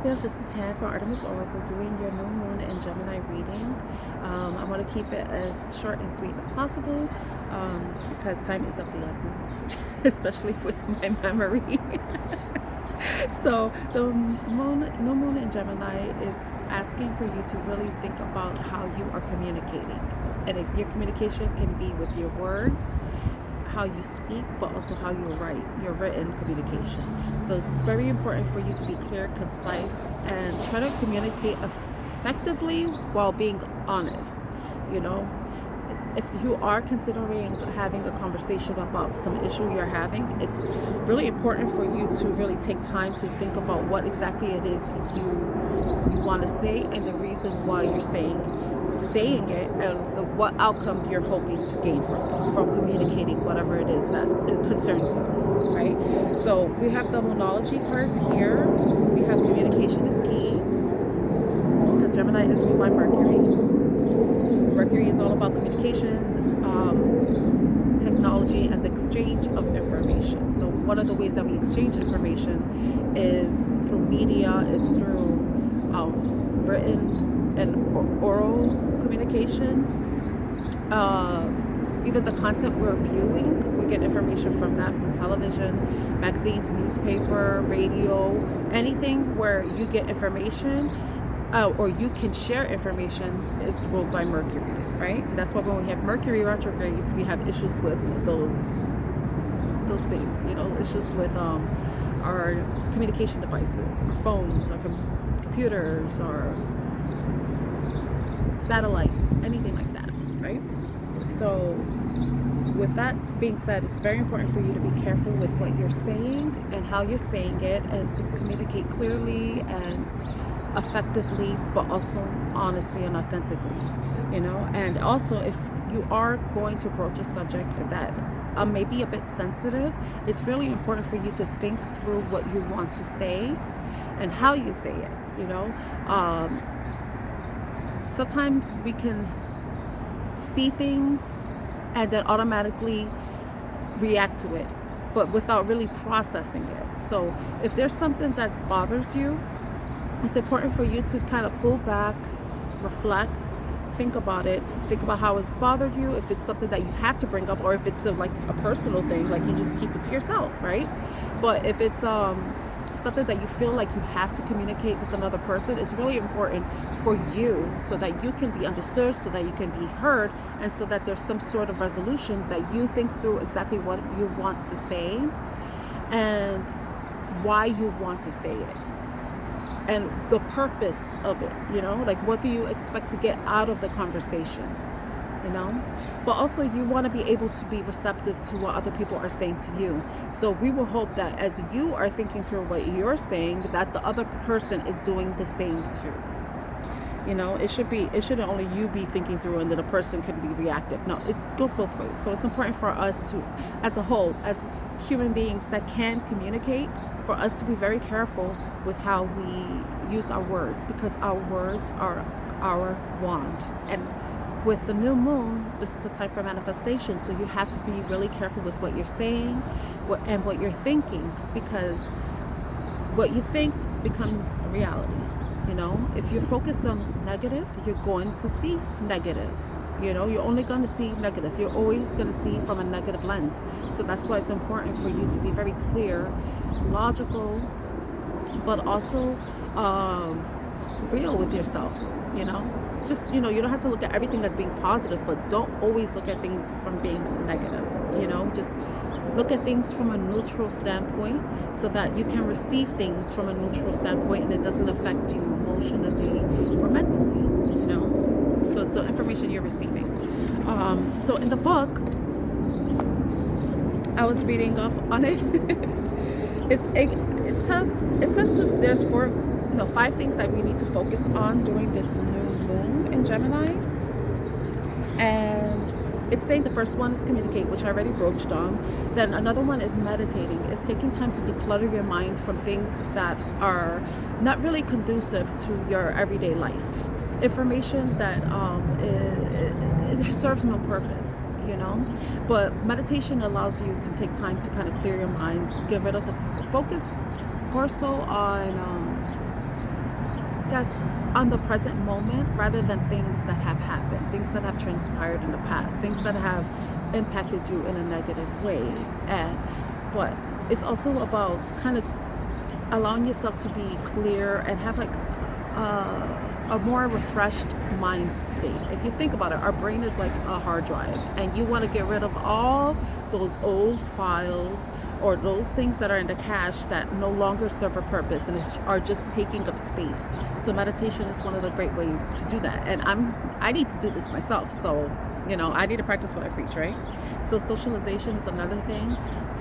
Collective. This is Tan for Artemis Oracle doing your new moon and Gemini reading. I want to keep it as short and sweet as possible because time is of the essence, especially with my memory. So the new moon in Gemini is asking for you to really think about how you are communicating. And if your communication can be with your words, how you speak, but also how you write, your written communication. So it's very important for you to be clear, concise, and try to communicate effectively while being honest. You know, if you are considering having a conversation about some issue you're having, it's really important for you to really take time to think about what exactly it is you want to say and the reason why you're saying it, and what outcome you're hoping to gain from communicating whatever it is that it concerns you, right? So we have the monology cards here. We have communication is key, because Gemini is ruled by Mercury. Mercury is all about communication, technology, and the exchange of information. So one of the ways that we exchange information is through media. It's through written and oral communication. Even the content we're viewing, we get information from that, from television, magazines, newspaper, radio, anything where you get information or you can share information is ruled by Mercury, right? And that's why when we have Mercury retrogrades, we have issues with those things, you know, issues with our communication devices, our phones, our computers, our satellites, anything like that, right? So with that being said, it's very important for you to be careful with what you're saying and how you're saying it, and to communicate clearly and effectively, but also honestly and authentically, you know. And also, if you are going to broach a subject that may be a bit sensitive, it's really important for you to think through what you want to say and how you say it, you know. Sometimes we can see things and then automatically react to it, but without really processing it. So if there's something that bothers you, it's important for you to kind of pull back, reflect, think about it, think about how it's bothered you, if it's something that you have to bring up, or if it's like a personal thing, like you just keep it to yourself, right? But if it's something that you feel like you have to communicate with another person, it's really important for you so that you can be understood, so that you can be heard, and so that there's some sort of resolution, that you think through exactly what you want to say and why you want to say it and the purpose of it, you know, like what do you expect to get out of the conversation, you know. But also you want to be able to be receptive to what other people are saying to you. So we will hope that as you are thinking through what you're saying, that the other person is doing the same too. You know, it shouldn't only you be thinking through and then a person can be reactive. No, it goes both ways. So it's important for us to, as a whole, as human beings that can communicate, for us to be very careful with how we use our words, because our words are our wand. And with the new moon, this is a time for manifestation. So you have to be really careful with what you're saying and what you're thinking, because what you think becomes a reality. You know, if you're focused on negative, you're going to see negative. You know, you're only going to see negative. You're always going to see from a negative lens. So that's why it's important for you to be very clear, logical, but also real with yourself, you know. Just, you know, you don't have to look at everything as being positive, but don't always look at things from being negative, you know. Just look at things from a neutral standpoint so that you can receive things from a neutral standpoint and it doesn't affect you emotionally or mentally, you know. So it's the information you're receiving. So in the book, I was reading up on it. It says there's 5 things that we need to focus on during this new moon in Gemini. And it's saying the first one is communicate, which I already broached on. Then another one is meditating. It's taking time to declutter your mind from things that are not really conducive to your everyday life. Information that it serves no purpose, you know. But meditation allows you to take time to kind of clear your mind, get rid of the focus more so on focus on the present moment rather than things that have happened, things that have transpired in the past, things that have impacted you in a negative way. And but it's also about kind of allowing yourself to be clear and have like a more refreshed mind state. If you think about it, our brain is like a hard drive, and you want to get rid of all those old files or those things that are in the cache that no longer serve a purpose and are just taking up space. So meditation is one of the great ways to do that. And I need to do this myself. So, you know, I need to practice what I preach, right? So socialization is another thing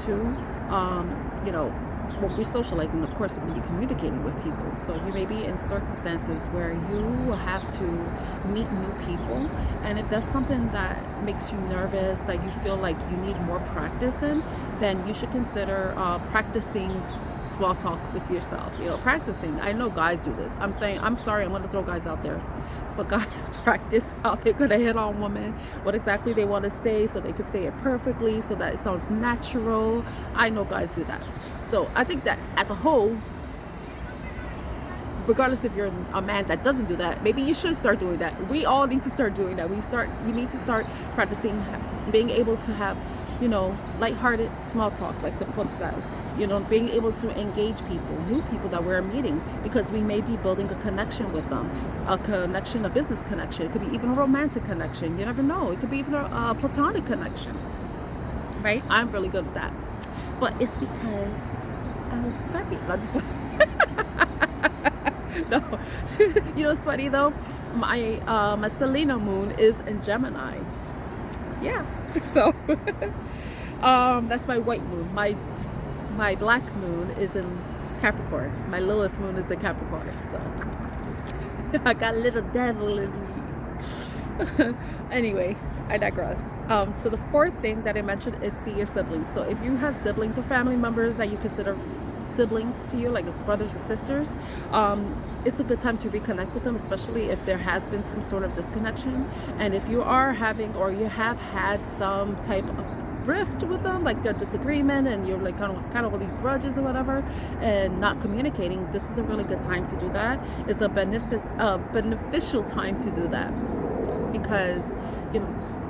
too. You know, when we're socializing, of course, we're going to be communicating with people. So you may be in circumstances where you have to meet new people. And if that's something that makes you nervous, that you feel like you need more practice in, then you should consider practicing small talk with yourself. You know, practicing. I know guys do this. I'm sorry, I'm going to throw guys out there. But guys practice how they're going to hit on women, what exactly they want to say so they can say it perfectly, so that it sounds natural. I know guys do that. So I think that as a whole, regardless if you're a man that doesn't do that, maybe you should start doing that. We all need to start doing that. You need to start practicing being able to have, you know, lighthearted small talk, like the book says. You know, being able to engage people, new people that we're meeting, because we may be building a connection with them, a business connection. It could be even a romantic connection. You never know. It could be even a platonic connection, right? I'm really good at that. But it's because I was happy. No. You know what's funny though? My Selena moon is in Gemini. Yeah. So that's my white moon. My black moon is in Capricorn. My Lilith moon is in Capricorn. So I got a little devil in me. Anyway, I digress. So the fourth thing that I mentioned is see your siblings. So if you have siblings or family members that you consider siblings to you, like as brothers or sisters, it's a good time to reconnect with them, especially if there has been some sort of disconnection. And if you are having, or you have had some type of rift with them, like their disagreement, and you're like kind of holding grudges or whatever and not communicating, this is a really good time to do that. It's a beneficial time to do that, because, you know,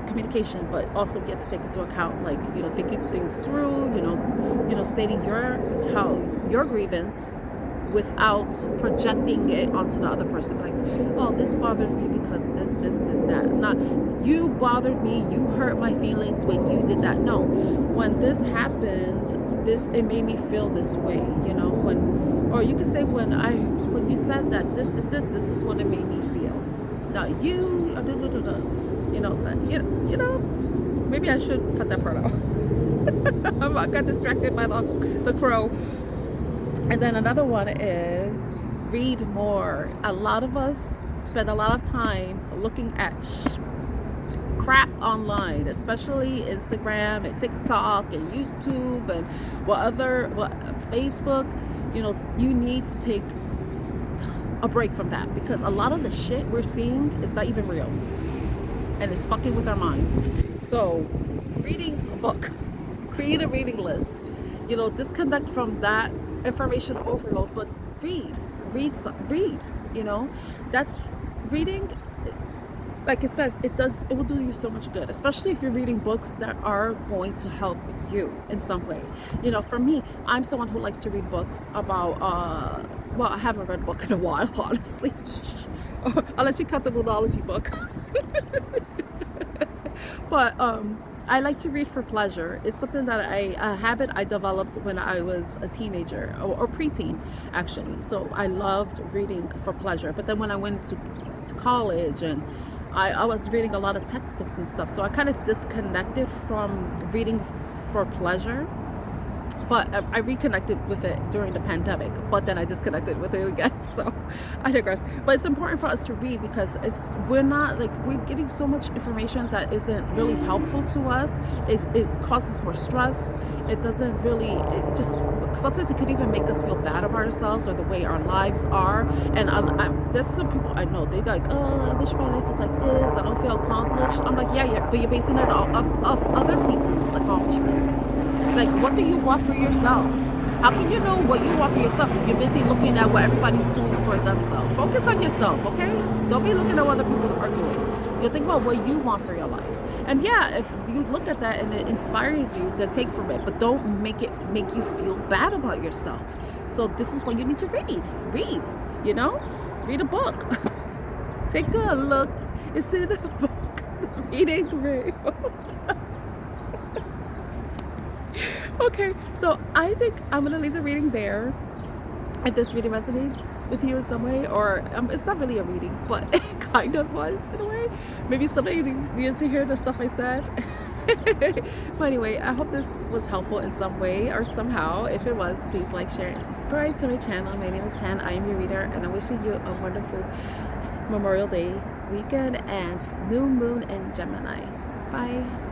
communication, but also we have to take into account, like, you know, thinking things through, you know, stating your grievance without projecting it onto the other person, like, oh, this bothered me because this, that. Not, you bothered me, you hurt my feelings when you did that. No, when this happened, it made me feel this way, you know, or you could say when you said that this is what it made me feel. Now you know, maybe I should cut that part out. I got distracted by the crow. And then another one is read more. A lot of us spend a lot of time looking at crap online, especially Instagram and TikTok and YouTube and Facebook. You know, you need to take a break from that, because a lot of the shit we're seeing is not even real, and it's fucking with our minds. So reading a book, create a reading list, you know, disconnect from that information overload, but read, you know, that's reading. Like it says, it will do you so much good, especially if you're reading books that are going to help you in some way. You know, for me, I'm someone who likes to read books about, well, I haven't read a book in a while, honestly, unless you cut the monology book. But I like to read for pleasure. It's something that a habit I developed when I was a teenager, or preteen, actually. So I loved reading for pleasure. But then when I went to college, and I was reading a lot of textbooks and stuff, so I kind of disconnected from reading for pleasure. But I reconnected with it during the pandemic, but then I disconnected with it again. So I digress. But it's important for us to read, because we're getting so much information that isn't really helpful to us. It causes more stress. It doesn't really, sometimes it could even make us feel bad about ourselves or the way our lives are. And there's some people I know, they're like, oh, I wish my life was like this, I don't feel accomplished. I'm like, yeah, but you're basing it off other people's accomplishments. Like, what do you want for yourself? How can you know what you want for yourself if you're busy looking at what everybody's doing for themselves? Focus on yourself, okay? Don't be looking at what other people are doing. You'll think about what you want for your life. And yeah, if you look at that and it inspires you, then take from it. But don't make it make you feel bad about yourself. So this is when you need to read. Read, you know? Read a book. Take a look. It's in a book. Reading rainbow. Okay, so I think I'm gonna leave the reading there. If this reading resonates with you in some way, or it's not really a reading, but it kind of was in a way. Maybe somebody needed to hear the stuff I said. But anyway, I hope this was helpful in some way or somehow. If it was, please like, share, and subscribe to my channel. My name is Tan. I am your reader, and I'm wishing you a wonderful Memorial Day weekend and new moon in Gemini. Bye.